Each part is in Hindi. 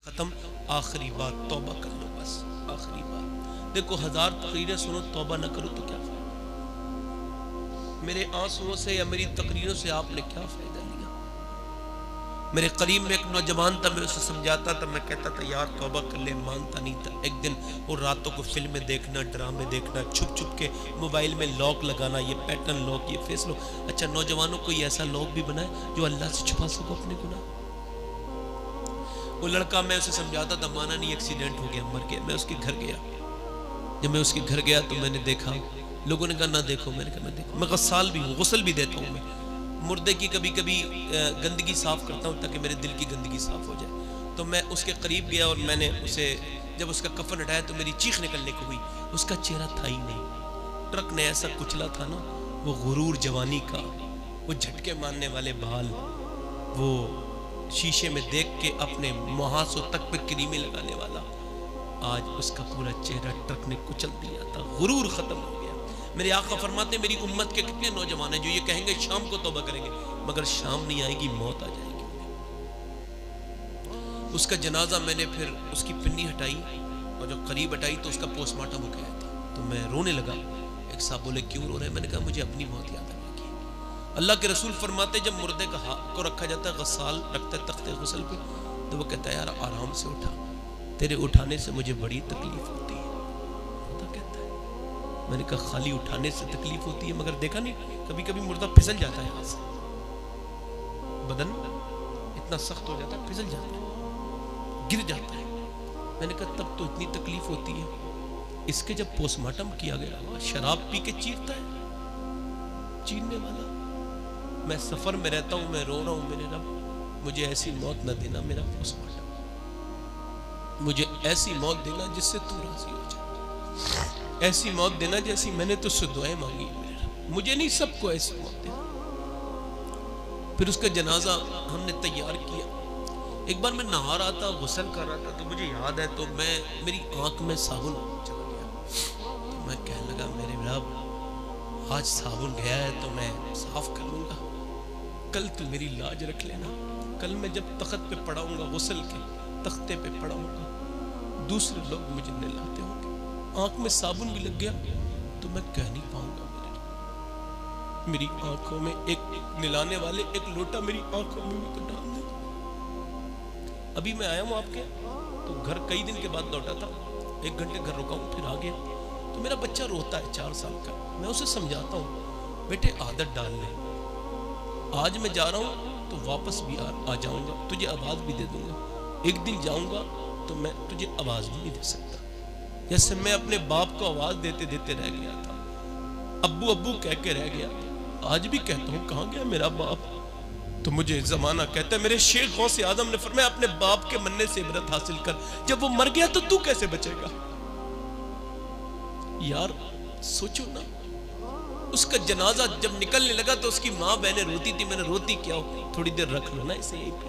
खत्म, आखिरी बात तौबा कर लो, बस आखिरी बात। देखो 1000 तकरीरें सुनो, तौबा ना करो तो क्या फायदा? मेरे आंसुओं से या मेरी तकरीरों से आपने क्या फायदा लिया? मेरे करीब में एक नौजवान था, मैं उसे समझाता था, मैं कहता था यार तौबा कर ले, मानता नहीं था। एक दिन वो रातों को फिल्में देखना, ड्रामे देखना, छुप छुप के मोबाइल में लॉक लगाना, ये पैटर्न लॉक, ये फेस लॉक। अच्छा, नौजवानों को ये ऐसा लॉक भी बनाए जो अल्लाह से छुपा सको अपने गुनाह। वो लड़का, मैं उसे समझाता था, माना नहीं, एक्सीडेंट हो गया, मर गया। मैं उसके घर गया। जब मैं उसके घर गया तो मैंने देखा, लोगों ने कहा ना देखो, मैंने कहा मैं देखो, मैं गस्साल भी हूँ, गुस्ल भी देता हूँ। मैं मुर्दे की कभी कभी गंदगी साफ करता हूँ ताकि मेरे दिल की गंदगी साफ हो जाए। तो मैं उसके करीब गया और मैंने उसे, जब उसका कफन हटाया तो मेरी चीख निकलने को हुई। उसका चेहरा था ही नहीं, ट्रक ने ऐसा कुचला था ना, वो गुरूर जवानी का, वो झटके मारने वाले बाल, वो शीशे में देख के अपने मुहासों तक पे क्रीमें लगाने वाला, आज उसका पूरा चेहरा ट्रक ने कुचल दिया था। गुरूर खत्म हो गया। मेरे आका फरमाते, मेरी उम्मत के कितने नौजवान हैं जो ये कहेंगे शाम को तौबा करेंगे, मगर शाम नहीं आएगी, मौत आ जाएगी। उसका जनाजा मैंने फिर उसकी पिन्नी हटाई और जब करीब हटाई तो उसका पोस्टमार्टम हो गया था। तो मैं रोने लगा। एक साहब बोले क्यों रो रहे हैं? मैंने कहा मुझे अपनी मौत याद आ गई। अल्लाह के रसूल फरमाते, जब मुर्दे का हाथ को रखा जाता है, गस्साल रखता है तख्ते गुस्ल पे, तो वो कहता है यार आराम से उठा, तेरे उठाने से मुझे बड़ी तकलीफ होती है। पता कहता है, मैंने कहा खाली उठाने से तकलीफ होती है, मगर देखा नहीं कभी कभी मुर्दा फिसल जाता है, हाथ से बदन इतना सख्त हो जाता है, फिसल जाता है, गिर जाता है। मैंने कहा तब तो इतनी तकलीफ होती है। इसके जब पोस्टमार्टम किया गया, शराब पी के चीरता है, चीरने वाला। मैं सफर में रहता हूं, मैं रो रहा हूं, मेरे रब मुझे ऐसी मौत न देना, मेरा पोस्टमार्टम, मुझे ऐसी मौत देना जिससे तू राजी हो जाए, ऐसी मौत देना जैसी मैंने तुझसे दुआएं मांगी, मेरे रब मुझे नहीं, सबको ऐसी मौत देना। फिर उसका जनाजा हमने तैयार किया। एक बार मैं नहा रहा था, गुस्ल कर रहा था, तो मुझे याद है, तो मेरी आंख में साबुन चला गया। तो मैं कहने लगा मेरे रब आज साबुन गया है तो मैं साफ कर लूंगा, कल तू मेरी लाज रख लेना। कल मैं जब तख्त पे पड़ाऊंगा, गुस्ल के तख्ते पे पड़ाऊंगा, दूसरे लोग मुझे नहलाते होंगे, आंख में साबुन भी लग गया तो मैं कह नहीं पाऊंगा मेरी आंखों में एक नहलाने वाले एक लोटा मेरी आंखों में भी तो डाल दे। अभी मैं आया हूं आपके तो घर कई दिन के बाद लौटा था, 1 घंटे घर रुका हूं, फिर आ गया तो मेरा बच्चा रोता है 4 साल का। मैं उसे समझाता हूं बेटे आदत डाल ले, आज मैं जा रहा हूं तो वापस भी आ जाऊंगा, तुझे आवाज भी दे दूंगा, एक दिन जाऊंगा तो मैं तुझे आवाज भी नहीं दे सकता। जैसे मैं अपने बाप को आवाज देते देते रह गया था, अब्बू अब्बू कह के रह गया, आज भी कहता हूं कहां गया मेरा बाप। तो मुझे जमाना कहता है, मेरे शेख गौसे आजम ने फरमाया अपने बाप के मरने से इबरत हासिल कर, जब वो मर गया तो तू कैसे बचेगा? यार सोचो ना, उसका जनाजा जब निकलने लगा तो उसकी माँ बहनें रोती थी, मैंने रोती क्या हो, थोड़ी देर रख लो ना इसे यहीं पे,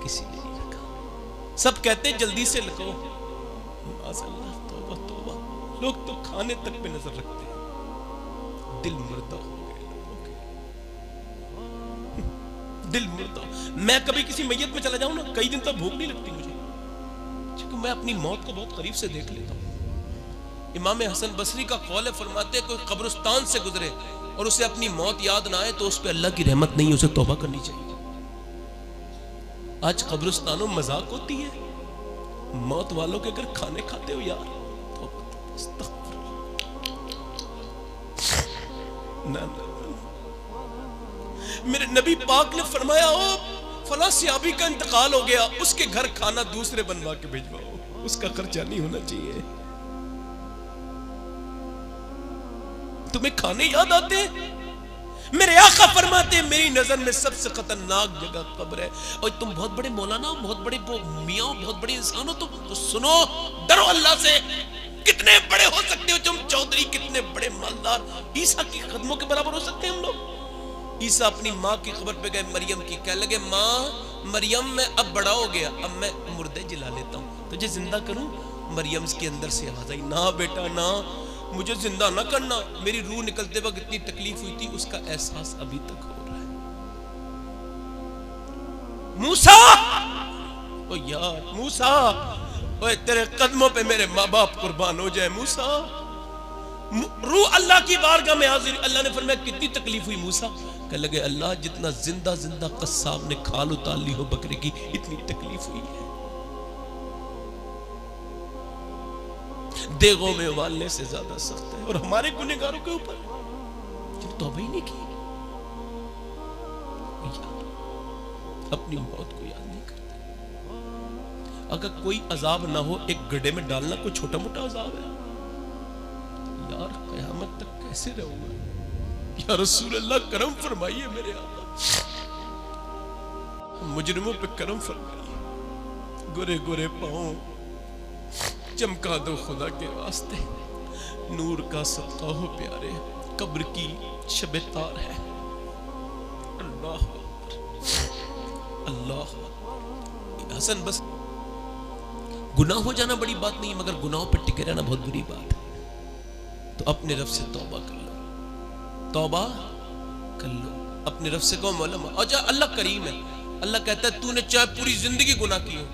किसी ने नहीं रखा। सब कहते जल्दी से लगाओ, माज़अल्लाह, तौबा तौबा, लोग तो खाने तक पे नजर रखते हैं। दिल मुर्दा हो गए लोगों के, दिल मुर्दा। मैं कभी किसी मैयत में चला जाऊं ना, कई दिन तक भूख नहीं लगती मुझे, क्योंकि मैं अपनी मौत को बहुत करीब से देख लेता हूं। इमाम हसन बसरी का कौल है, फरमाते कोई कब्रिस्तान से गुजरे और उसे अपनी मौत याद ना आए तो उस पे अल्लाह की रहमत नहीं, उसे तौबा करनी चाहिए। आज कब्रिस्तानों मजाक होती है, मौत वालों के अगर खाने खाते हो यार, ना, ना, मेरे नबी पाक ने फरमाया ओ फला सहाबी का इंतकाल हो गया, उसके घर खाना दूसरे बनवा के भिजवाओ, उसका खर्चा नहीं होना चाहिए। तुम्हें खाने याद आते हैं? मेरे आका फरमाते हैं मेरी नजर में सबसे खतरनाक जगह कब्र है। और तुम बहुत बड़े मौलाना, बहुत बड़े मियाँ, बहुत बड़े इंसान हो, तुम तो सुनो, डरो अल्लाह से। कितने बड़े हो सकते हो तुम चौधरी, कितने बड़े मालदार, ईसा की कदमों के बराबर हो सकते हैं हम लोग। ईसा अपनी माँ की खबर पे गए, मरियम की, कहने लगे माँ मरियम मैं अब बड़ा हो गया, अब मैं मुर्दे जिला लेता हूँ, तुझे जिंदा करूं? मरियम के अंदर से आवाज आई, ना बेटा ना, मुझे जिंदा ना करना, मेरी रूह निकलते वक्त इतनी तकलीफ हुई थी, उसका एहसास अभी तक हो रहा है। मूसा ओ यार मूसा, ओए तेरे कदमों पे मेरे माँ बाप कुर्बान हो जाए मूसा। रूह अल्लाह की बारगाह में हाजिर। अल्लाह ने फरमाया कितनी तकलीफ हुई मूसा? कह लगे अल्लाह जितना जिंदा जिंदा कस्साब ने खाल उतार ली हो बकरे की, इतनी तकलीफ हुई है। देगों में उबालने से ज्यादा सख्त है। और हमारे गुनहगारों के ऊपर जिन्हें तौबा ही नहीं की, अपनी मौत को याद नहीं करते। अगर कोई अजाब ना हो, एक गड्ढे में डालना कोई छोटा मोटा अजाब है यार? कयामत तक कैसे रहूंगा? या रसूल अल्लाह करम फरमाइए मेरे आका, मुजरिमों पे करम फरमाइए। गोरे गोरे पांव चमका दो खुदा के वास्ते, नूर का सत्ता हो प्यारे, कब्र की शबे तार है। अल्लाह अल्लाह। हसन बस गुनाह हो जाना बड़ी बात नहीं, मगर गुनाहों पर टिके रहना बहुत बुरी बात है। तो अपने रब से तौबा कर लो, तौबा कर लो अपने रब से। कहो मौला, अच्छा अल्लाह करीम है। अल्लाह कहता है तूने चाहे पूरी जिंदगी गुनाह की हो,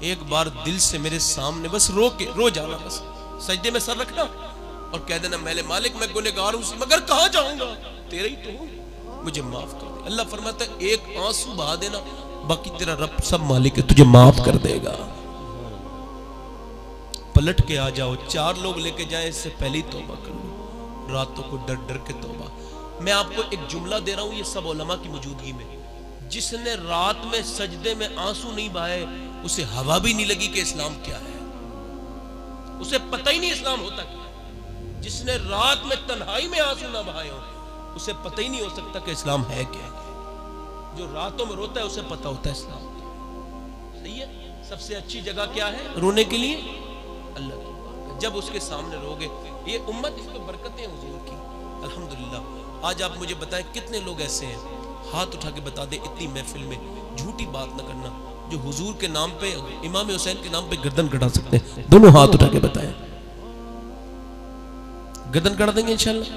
एक बार दिल से मेरे सामने बस रो जाना, बस सजदे में सर रखना और कह देना मेरे मालिक मैं गुनहगार हूं, मगर कहां जाऊंगा, तेरे ही तो हूं, मुझे माफ कर दे। अल्लाह फरमाता है एक आंसू बहा देना, बाकी तेरा रब सब मालिक है, तुझे माफ कर देगा। पलट के आ जाओ, 4 लोग लेके जाए इससे पहले ही तौबा कर लो। रातों को डर डर के तौबा। मैं आपको एक जुमला दे रहा हूं, ये सब उलमा की मौजूदगी में, जिसने रात में सजदे में आंसू नहीं बहाए, उसे हवा भी नहीं लगी कि इस्लाम क्या है, उसे पता ही नहीं इस्लाम होता क्या। जिसने रात में तन्हाई में आंसू ना बहाए हो, उसे पता ही नहीं हो सकता कि इस्लाम है क्या। जो रातों में रोता है उसे पता होता है इस्लाम क्या। सही है। सबसे अच्छी जगह क्या है रोने के लिए? अल्लाह की। जब उसके सामने रोगे, ये उम्मत, इसमें बरकतें हैं हुजूर की अल्हम्दुलिल्लाह। आज आप मुझे बताएं कितने लोग ऐसे हैं, हाथ उठा के बता दे इतनी महफिल में झूठी बात ना करना, जो हुजूर के नाम पे, इमाम हुसैन के नाम पे गर्दन कटा सकते हैं। दोनों हाथ उठा के बताएं, गर्दन कटा देंगे इंशाल्लाह।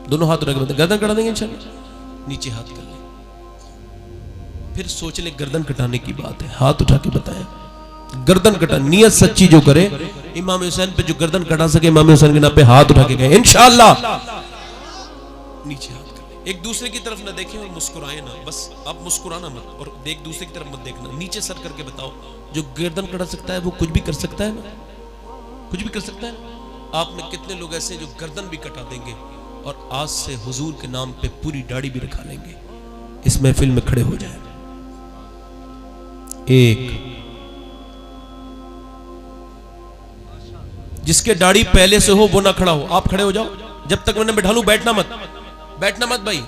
दोनों हाथ उठा के बताएं, गर्दन कटा देंगे इंशाल्लाह। नीचे हाथ कर ले, फिर सोच ले गर्दन कटाने की बात है, हाथ उठा के बताएं गर्दन कटा। नियत सच्ची जो करे, इमाम हुसैन पे जो गर्दन कटा सके, इमाम हुसैन के नाम पे हाथ उठा के गए इंशाल्लाह। नीचे हाथ कर ले, एक दूसरे की तरफ ना देखें और मुस्कुराए ना, बस आप मुस्कुराना मत और एक दूसरे की तरफ मत देखना। नीचे सर करके बताओ, जो गर्दन कटा सकता है वो कुछ भी कर सकता है ना, कुछ भी कर सकता है ना। आप में कितने लोग ऐसे जो गर्दन भी कटा देंगे और आज से हुजूर के नाम पे पूरी दाढ़ी भी रखा लेंगे, इस महफिल में खड़े हो जाए। एक जिसके दाढ़ी पहले से हो वो ना खड़ा हो, आप खड़े हो जाओ। जब तक मैंने बैठा लूं, बैठना मत, बैठना मत भाई,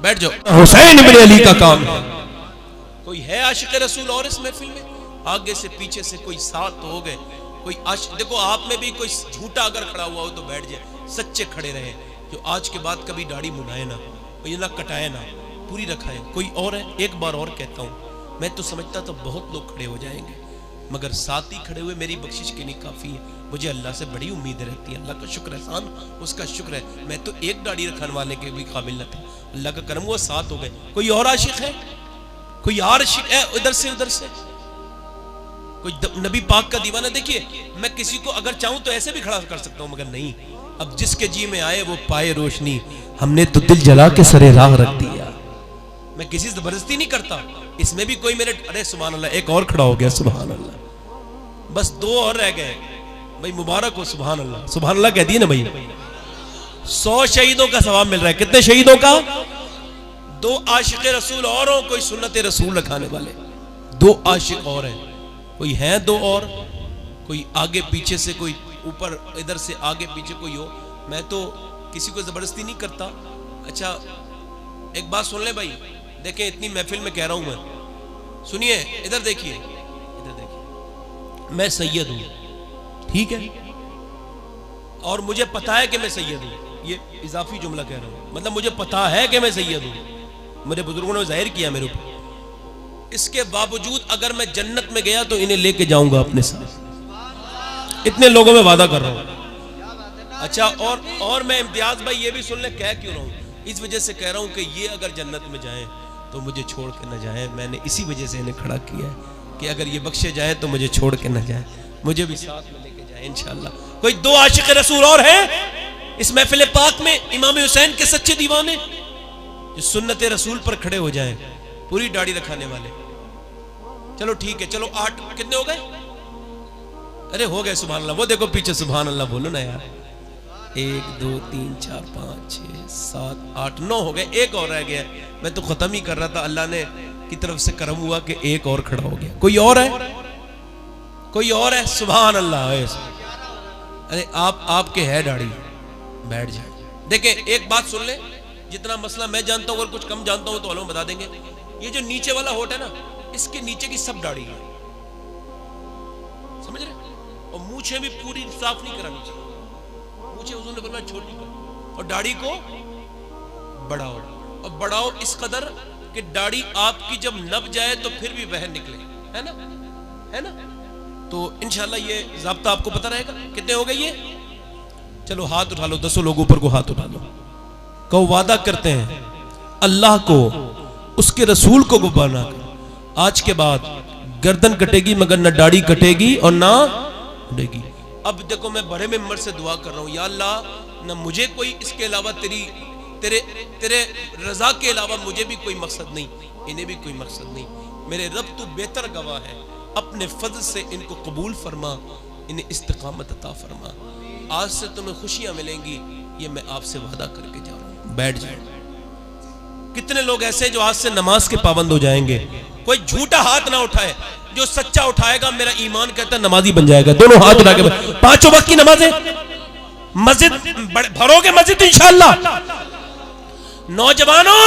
बैठ जाओ। हुसैन इब्न अली का काम है। कोई है आशिक रसूल और इस महफिल में? आगे से पीछे से कोई साथ हो गए, कोई देखो आप में भी कोई झूठा अगर खड़ा हुआ हो तो बैठ जाए, सच्चे खड़े रहे, जो आज के बाद कभी दाढ़ी मुड़ाए ना, ये ना कटाए ना, पूरी रखाए। कोई और है? एक बार और कहता हूं, मैं तो समझता तो बहुत लोग खड़े हो जाएंगे, मगर साथ ही खड़े हुए मेरी बख्शिश के लिए काफी है। मुझे अल्लाह से बड़ी उम्मीद रहती है, अल्लाह का शुक्र एहसान उसका शुक्र है। मैं तो एक दाढ़ी रखने वाले के भी काबिल न था, अल्लाह का करम हुआ, साथ हो गए। कोई और आशिक है? कोई और आशिक है? उधर से उधर से कोई नबी पाक का दीवाना। देखिए मैं किसी को अगर चाहूं तो ऐसे भी खड़ा कर सकता हूं, मगर नहीं, अब जिसके जी में आए वो पाए रोशनी। हमने तो दिल जला के सरे राह रख दिया। मैं किसी से जबरदस्ती नहीं करता, इसमें भी कोई मेरे, अरे सुभान अल्लाह, एक और खड़ा हो गया, सुभान अल्लाह, बस 2 और रह गए भाई, मुबारक हो, सुभान अल्लाह, सुभान अल्लाह कह दिए ना भाई। 100 शहीदों का सवाब मिल रहा है। कितने शहीदों का? 2 आशिक रसूल और हो, कोई सुन्नत रसूल रखाने वाले 2 आशिक और हैं। कोई है 2 और? कोई आगे पीछे से, कोई ऊपर इधर से आगे पीछे कोई हो। मैं तो किसी को जबरदस्ती नहीं करता। अच्छा एक बात सुन ले भाई, देखें इतनी महफिल में कह रहा हूं मैं, सुनिए, इधर देखिए, इधर देखिए, मैं सैयद हूं, ठीक है, और मुझे पता है कि मैं सैयद हूं। ये इजाफी जुमला कह रहा हूं, मतलब मुझे पता है कि मैं सैयद हूं, मेरे बुजुर्गों ने जाहिर किया मेरे ऊपर। इसके बावजूद अगर मैं जन्नत में गया तो इन्हें लेके जाऊंगा अपने साथ, इतने लोगों में वादा कर रहा हूं। अच्छा और मैं इम्तियाज भाई ये भी सुन ले, कह क्यों रहा हूं, इस वजह से कह रहा हूं कि ये अगर जन्नत में जाएं तो मुझे छोड़ के न जाएं। मैंने इसी वजह से इन्हें खड़ा किया है। कि अगर ये बख्शे जाए तो मुझे छोड़ के न जाए, मुझे भी साथ में लेके जाए इंशाअल्लाह। कोई दो आशिक रसूल और हैं इस महफिल पाक में, इमाम हुसैन के सच्चे दीवाने जो सुन्नत रसूल पर खड़े हो जाएं, पूरी दाढ़ी रखाने वाले। चलो ठीक है, चलो 8 कितने हो गए? अरे हो गए, सुभान अल्लाह। वो देखो पीछे, सुभान अल्लाह बोलो ना यार। 1 2 3 4 5 6 7 8 9 हो गए, एक और रह गया। मैं तो खत्म ही कर रहा था, अल्लाह ने की तरफ से करम हुआ कि एक और खड़ा हो गया। कोई और है? कोई और है? सुभान अल्लाह। अरे आपके है दाढ़ी, बैठ जाए। देखे एक बात सुन ले, जितना मसला मैं जानता हूं, अगर कुछ कम जानता हूं तो वालों बता देंगे। ये जो नीचे वाला होठ है ना, इसके नीचे की सब दाढ़ी है, समझ रहे? और मूछें भी पूरी साफ नहीं करानी चाहिए, मूछें उन्होंने बोला छोटी कर, और दाढ़ी को बढ़ाओ, और बढ़ाओ इस कदर कि दाढ़ी आपकी जब नब जाए तो फिर भी वह निकले, है ना? है ना? तो इंशाल्लाह ये ज़ाब्ता आपको पता रहेगा। कितने हो गए ये? चलो हाथ उठा लो, 10 लोग ऊपर को हाथ उठा लो। कहो वादा करते हैं अल्लाह को, उसके रसूल को गुबाना कर, आज के बाद गर्दन कटेगी मगर न दाढ़ी कटेगी और ना उड़ेगी। अब देखो मैं बड़े मेंबर से दुआ कर रहा हूं, या अल्लाह न मुझे कोई इसके अलावा तेरे रजा के अलावा मुझे भी कोई मकसद नहीं, इन्हें भी कोई मकसद नहीं। मेरे रब तू बेहतर गवाह है, अपने फजल से इनको कबूल फरमा, इन्हें इस्तिकामत अता फरमा। आज से तुम्हें खुशियां मिलेंगी, ये मैं आपसे वादा करके जा रहा हूं। बैठ जाओ। कितने लोग ऐसे जो आज से नमाज के पाबंद हो जाएंगे? कोई झूठा हाथ ना उठाए, जो सच्चा उठाएगा मेरा ईमान कहता है नमाजी बन जाएगा। दोनों हाथ उठा के, 5 वक्त की नमाजें, मस्जिद भरोगे मस्जिद इंशाअल्लाह। नौजवानों,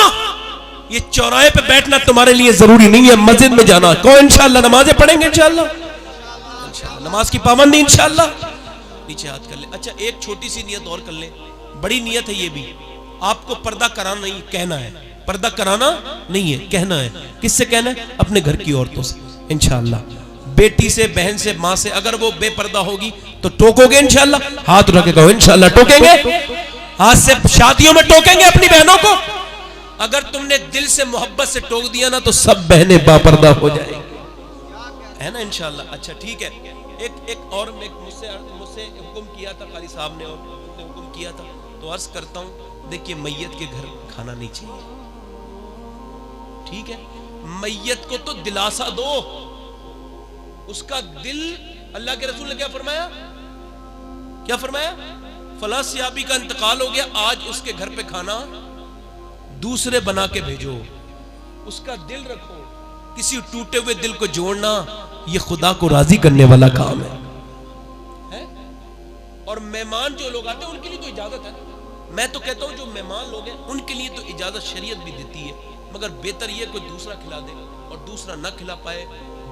ये चौराहे पे बैठना तुम्हारे लिए जरूरी नहीं है, मस्जिद में जाना। कौन इंशाअल्लाह नमाजें पढ़ेंगे इंशाअल्लाह, इंशाअल्लाह नमाज की पाबंदी इंशाअल्लाह। नीचे हाथ कर ले। अच्छा एक छोटी सी नियत और कर ले, बड़ी नियत है ये भी। आपको पर्दा कराना नहीं, कहना है। पर्दा कराना नहीं है, कहना है। किससे कहना है? अपने घर की औरतों से इंशाअल्लाह, बेटी से, बहन से, माँ से। अगर वो बेपर्दा होगी तो टोकोगे इंशाअल्लाह। हाथ उठा के कहो इंशाअल्लाह टोकेंगे, आज से शादियों में टोकेंगे अपनी बहनों को। अगर तुमने दिल से मोहब्बत से टोक दिया ना तो सब बहनें बापर्दा हो जाएंगी, है ना इंशाअल्लाह। अच्छा ठीक है, एक और मुझसे हुक्म किया था कारी साहब ने, और हुक्म किया था तो अर्ज करता हूं, देखिए मैयत के घर खाना नहीं चाहिए, ठीक है? मैयत को तो दिलासा दो, उसका दिल, अल्लाह के रसूल ने क्या फरमाया? क्या फरमाया? फला सियाबी का इंतकाल हो गया, आज उसके घर पे खाना दूसरे बना के भेजो, उसका दिल रखो। किसी टूटे हुए दिल को जोड़ना ये खुदा को राजी करने वाला काम है? और मेहमान जो लोग आते हैं उनके लिए तो इजाजत है। मैं तो कहता हूं जो मेहमान लोग हैं उनके लिए तो इजाजत शरीयत भी देती है, मगर बेहतर ये कोई दूसरा खिला दे और दूसरा ना खिला पाए,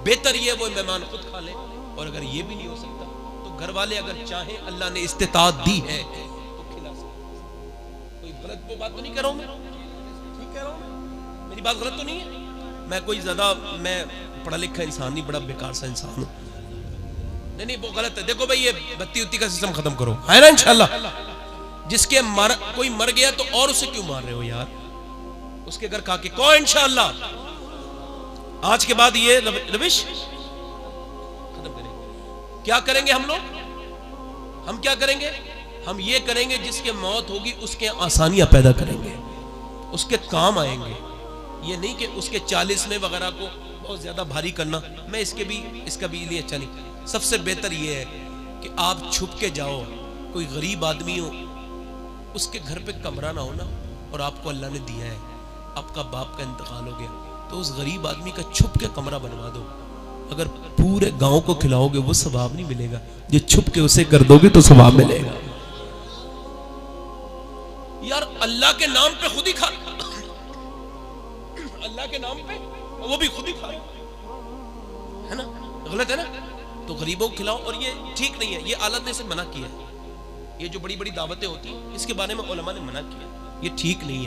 बेहतर ये वो मेहमान खुद खा ले। और अगर ये भी नहीं हो सकता तो घर वाले अगर चाहें, अल्लाह ने इस्तिताअत दी है तो खिला सकते। कोई गलत बात तो नहीं कर रहा हूं मैं, ठीक कह रहा हूं? मेरी बात गलत तो नहीं है? मैं कोई ज्यादा मैं पढ़ा लिखा इंसान नहीं, बड़ा बेकार सा इंसान हूं। नहीं वो गलत है। देखो भाई ये बत्ती उत्ती का सिस्टम खत्म करो, है ना इंशाअल्लाह। जिसके कोई मर गया तो और उसे क्यों मार रहे हो यार? उसके घर खा के कहो इंशाअल्लाह आज के बाद ये रविश खत्म करेंगे। क्या करेंगे हम लोग? हम क्या करेंगे? हम ये करेंगे जिसके मौत होगी उसके आसानियां पैदा करेंगे, उसके काम आएंगे। ये नहीं कि उसके 40वें वगैरह को बहुत ज्यादा भारी करना। मैं इसका भी लिए अच्छा नहीं। सबसे बेहतर यह है कि आप छुप के जाओ, कोई गरीब आदमी हो उसके घर पे कमरा ना हो ना, और आपको अल्लाह ने दिया है, आपका बाप का इंतकाल हो गया, तो उस गरीब आदमी का छुप के कमरा बनवा दो। अगर पूरे गांव को खिलाओगे वो सवाब नहीं मिलेगा, जो छुप के उसे कर दोगे तो सवाब मिलेगा। यार अल्लाह के नाम पे खुद ही खा, अल्लाह के नाम पे वो भी खुद ही खा, है ना? गलत है ना? तो गरीबों को खिलाओ। और ये ठीक नहीं है, ये आलत ने इसे मना किया है। ये जो बड़ी बड़ी दावतें होती हैं इसके बारे में उलमा ने मना किया, ये ठीक नहीं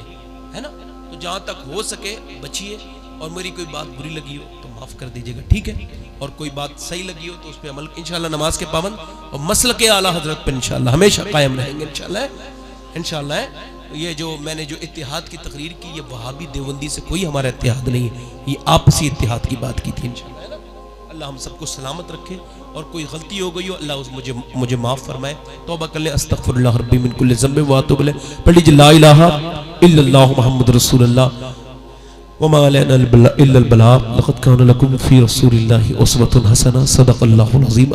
है ना? तो जहां तक हो सके बचिए, और मेरी कोई बात बुरी लगी हो तो माफ कर दीजिएगा, ठीक है? और कोई बात सही लगी हो तो उस पर अमल इंशाल्लाह, नमाज के पाबंद और मसल के आला हजरत पर इंशाल्लाह हमेशा कायम रहेंगे इंशाल्लाह। ये जो मैंने जो इत्तिहाद की तकरीर की, ये वहाबी देवबंदी से कोई हमारा इत्तिहाद नहीं है, ये आपसी इत्तिहाद की बात की थी इंशाल्लाह, है ना? अल्लाह हम सबको सलामत रखे, और कोई गलती हो गई हो अल्लाह मुझे माफ़ फरमाए। तौबा कर ले, अस्तगफिरुल्लाह रब्बी मिन कुल्लि ज़ंबिन व अतूबु इलैह। पढ़ लीजिए ला इलाहा इल्लल्लाहु मुहम्मदुर रसूलुल्लाह व मा अलैना इल्लल बलाग लक़द काना लकुम फ़ी रसूलिल्लाहि उस्वतुन हसना। सदक़ल्लाहुल अज़ीम।